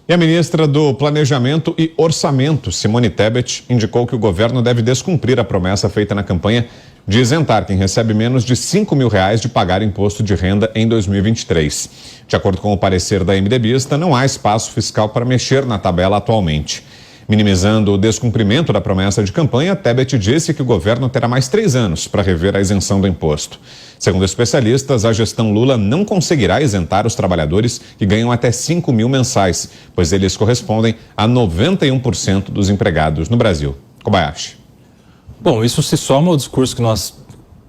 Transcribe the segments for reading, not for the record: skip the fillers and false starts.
E a ministra do Planejamento e Orçamento, Simone Tebet, indicou que o governo deve descumprir a promessa feita na campanha de isentar quem recebe menos de R$5 mil de pagar imposto de renda em 2023. De acordo com o parecer da MDBista, não há espaço fiscal para mexer na tabela atualmente. Minimizando o descumprimento da promessa de campanha, Tebet disse que o governo terá mais 3 anos para rever a isenção do imposto. Segundo especialistas, a gestão Lula não conseguirá isentar os trabalhadores que ganham até R$5 mil mensais, pois eles correspondem a 91% dos empregados no Brasil. Kobayashi. Bom, isso se soma ao discurso que nós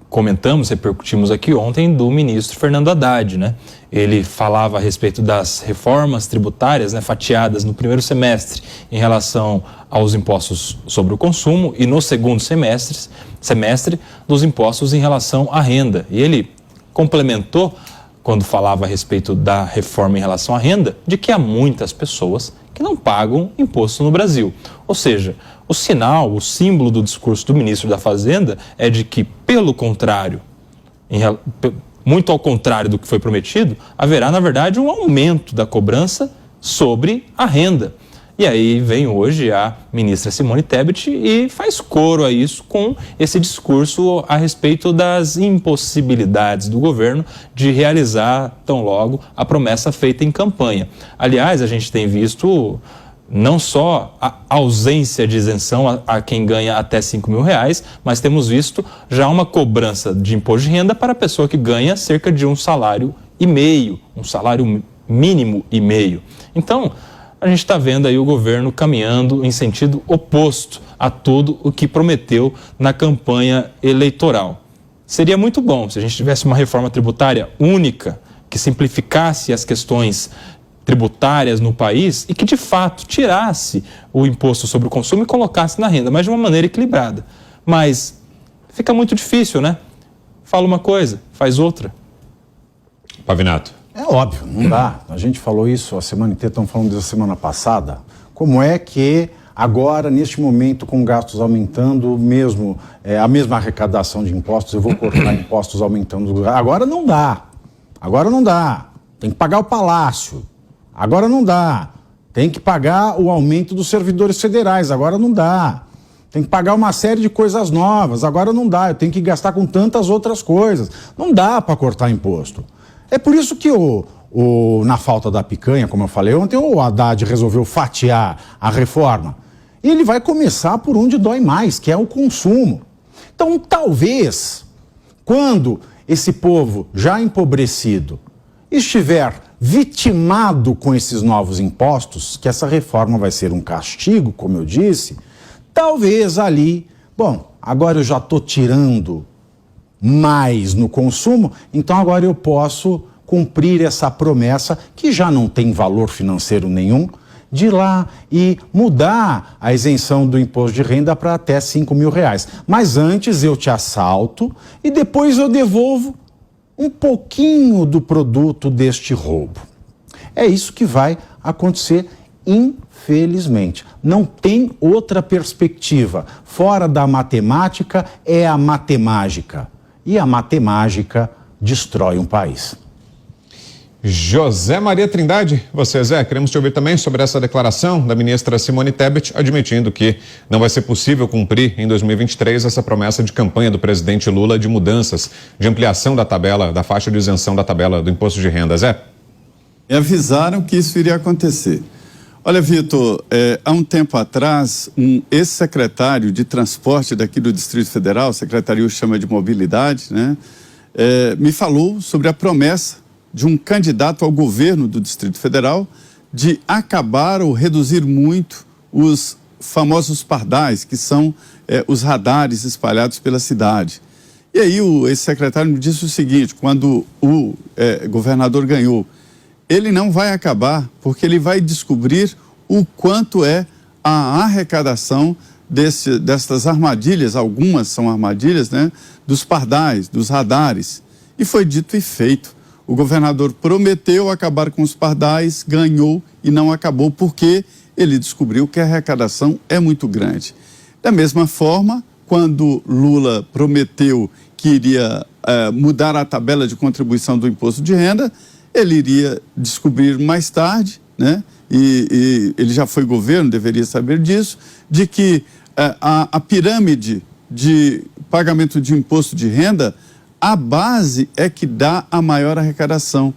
comentamos, repercutimos aqui ontem, do ministro Fernando Haddad, né? Ele falava a respeito das reformas tributárias, né, fatiadas no primeiro semestre em relação aos impostos sobre o consumo e no segundo semestre dos impostos em relação à renda. E ele complementou, quando falava a respeito da reforma em relação à renda, de que há muitas pessoas que não pagam imposto no Brasil. Ou seja, o sinal, o símbolo do discurso do ministro da Fazenda é de que, pelo contrário, muito ao contrário do que foi prometido, haverá, na verdade, um aumento da cobrança sobre a renda. E aí vem hoje a ministra Simone Tebet e faz coro a isso com esse discurso a respeito das impossibilidades do governo de realizar tão logo a promessa feita em campanha. Aliás, a gente tem visto não só a ausência de isenção a quem ganha até R$5 mil, mas temos visto já uma cobrança de imposto de renda para a pessoa que ganha cerca de um salário mínimo e meio. Então, a gente está vendo aí o governo caminhando em sentido oposto a tudo o que prometeu na campanha eleitoral. Seria muito bom se a gente tivesse uma reforma tributária única, que simplificasse as questões tributárias no país e que, de fato, tirasse o imposto sobre o consumo e colocasse na renda, mas de uma maneira equilibrada. Mas fica muito difícil, né? Fala uma coisa, faz outra. Pavinato. É óbvio, não dá. A gente falou isso a semana inteira, estamos falando disso a semana passada. Como é que agora, neste momento, com gastos aumentando, mesmo a mesma arrecadação de impostos, eu vou cortar impostos aumentando. Agora não dá. Agora não dá. Tem que pagar o palácio. Agora não dá. Tem que pagar o aumento dos servidores federais. Agora não dá. Tem que pagar uma série de coisas novas. Agora não dá. Eu tenho que gastar com tantas outras coisas. Não dá para cortar imposto. É por isso que na falta da picanha, como eu falei ontem, o Haddad resolveu fatiar a reforma. E ele vai começar por onde dói mais, que é o consumo. Então, talvez, quando esse povo já empobrecido estiver vitimado com esses novos impostos, que essa reforma vai ser um castigo, como eu disse, talvez ali, bom, agora eu já estou tirando mais no consumo, então agora eu posso cumprir essa promessa, que já não tem valor financeiro nenhum, de ir lá e mudar a isenção do imposto de renda para até R$5 mil. Mas antes eu te assalto e depois eu devolvo um pouquinho do produto deste roubo. É isso que vai acontecer, infelizmente. Não tem outra perspectiva. Fora da matemática é a matemágica. E a matemágica destrói um país. José Maria Trindade, você, Zé, queremos te ouvir também sobre essa declaração da ministra Simone Tebet, admitindo que não vai ser possível cumprir em 2023 essa promessa de campanha do presidente Lula de mudanças, de ampliação da tabela, da faixa de isenção da tabela do imposto de renda. Zé? Me avisaram que isso iria acontecer. Olha, Vitor, há um tempo atrás, um ex-secretário de transporte daqui do Distrito Federal, a secretaria o chama de mobilidade, né, me falou sobre a promessa de um candidato ao governo do Distrito Federal de acabar ou reduzir muito os famosos pardais, que são os radares espalhados pela cidade. E aí o ex-secretário me disse o seguinte: quando o governador ganhou, ele não vai acabar, porque ele vai descobrir o quanto é a arrecadação destas armadilhas, algumas são armadilhas, né, dos pardais, dos radares. E foi dito e feito. O governador prometeu acabar com os pardais, ganhou e não acabou porque ele descobriu que a arrecadação é muito grande. Da mesma forma, quando Lula prometeu que iria mudar a tabela de contribuição do imposto de renda, ele iria descobrir mais tarde né? E ele já foi governo, deveria saber disso, de que a pirâmide de pagamento de imposto de renda, a base é que dá a maior arrecadação.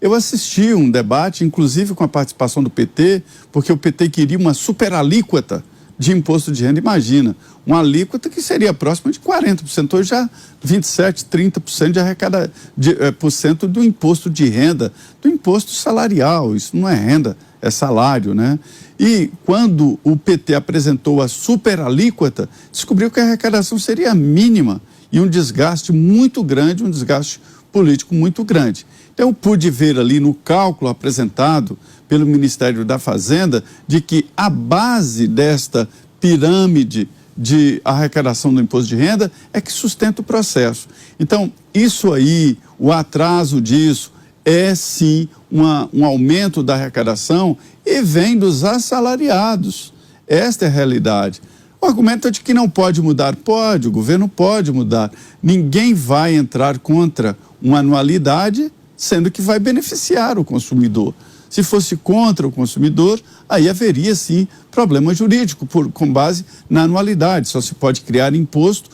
Eu assisti um debate, inclusive com a participação do PT, porque o PT queria uma super alíquota de imposto de renda. Imagina, uma alíquota que seria próxima de 40%, hoje já 27%, 30% por cento do imposto de renda, do imposto salarial. Isso não é renda, é salário, né? E quando o PT apresentou a super alíquota, descobriu que a arrecadação seria mínima e um desgaste muito grande, um desgaste político muito grande. Então, eu pude ver ali no cálculo apresentado pelo Ministério da Fazenda de que a base desta pirâmide de arrecadação do imposto de renda é que sustenta o processo. Então, isso aí, o atraso disso, é sim um aumento da arrecadação e vem dos assalariados. Esta é a realidade. O argumento é de que não pode mudar. Pode, o governo pode mudar. Ninguém vai entrar contra uma anualidade, sendo que vai beneficiar o consumidor. Se fosse contra o consumidor, aí haveria sim problema jurídico com base na anualidade. Só se pode criar imposto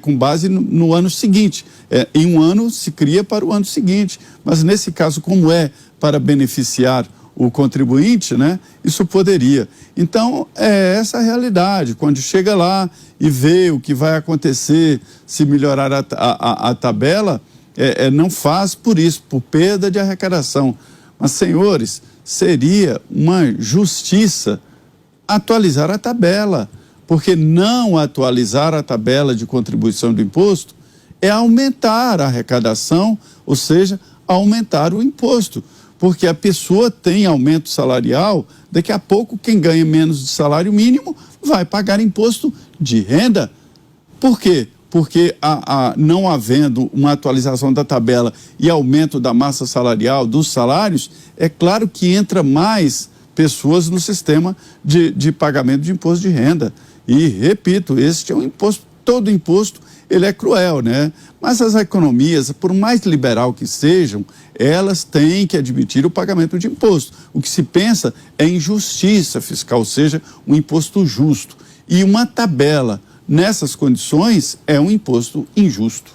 com base no ano seguinte. Em um ano se cria para o ano seguinte. Mas nesse caso, como é para beneficiar o contribuinte, né, isso poderia. Então, é essa a realidade. Quando chega lá e vê o que vai acontecer se melhorar a tabela, não faz por isso, por perda de arrecadação. Mas, senhores, seria uma justiça atualizar a tabela, porque não atualizar a tabela de contribuição do imposto é aumentar a arrecadação, ou seja, aumentar o imposto, porque a pessoa tem aumento salarial, daqui a pouco quem ganha menos de salário mínimo vai pagar imposto de renda. Por quê? Porque não havendo uma atualização da tabela e aumento da massa salarial, dos salários, é claro que entra mais pessoas no sistema de pagamento de imposto de renda. E, repito, este é um imposto, todo imposto, ele é cruel, né? Mas as economias, por mais liberal que sejam, elas têm que admitir o pagamento de imposto. O que se pensa é em justiça fiscal, ou seja, um imposto justo. E uma tabela nessas condições é um imposto injusto.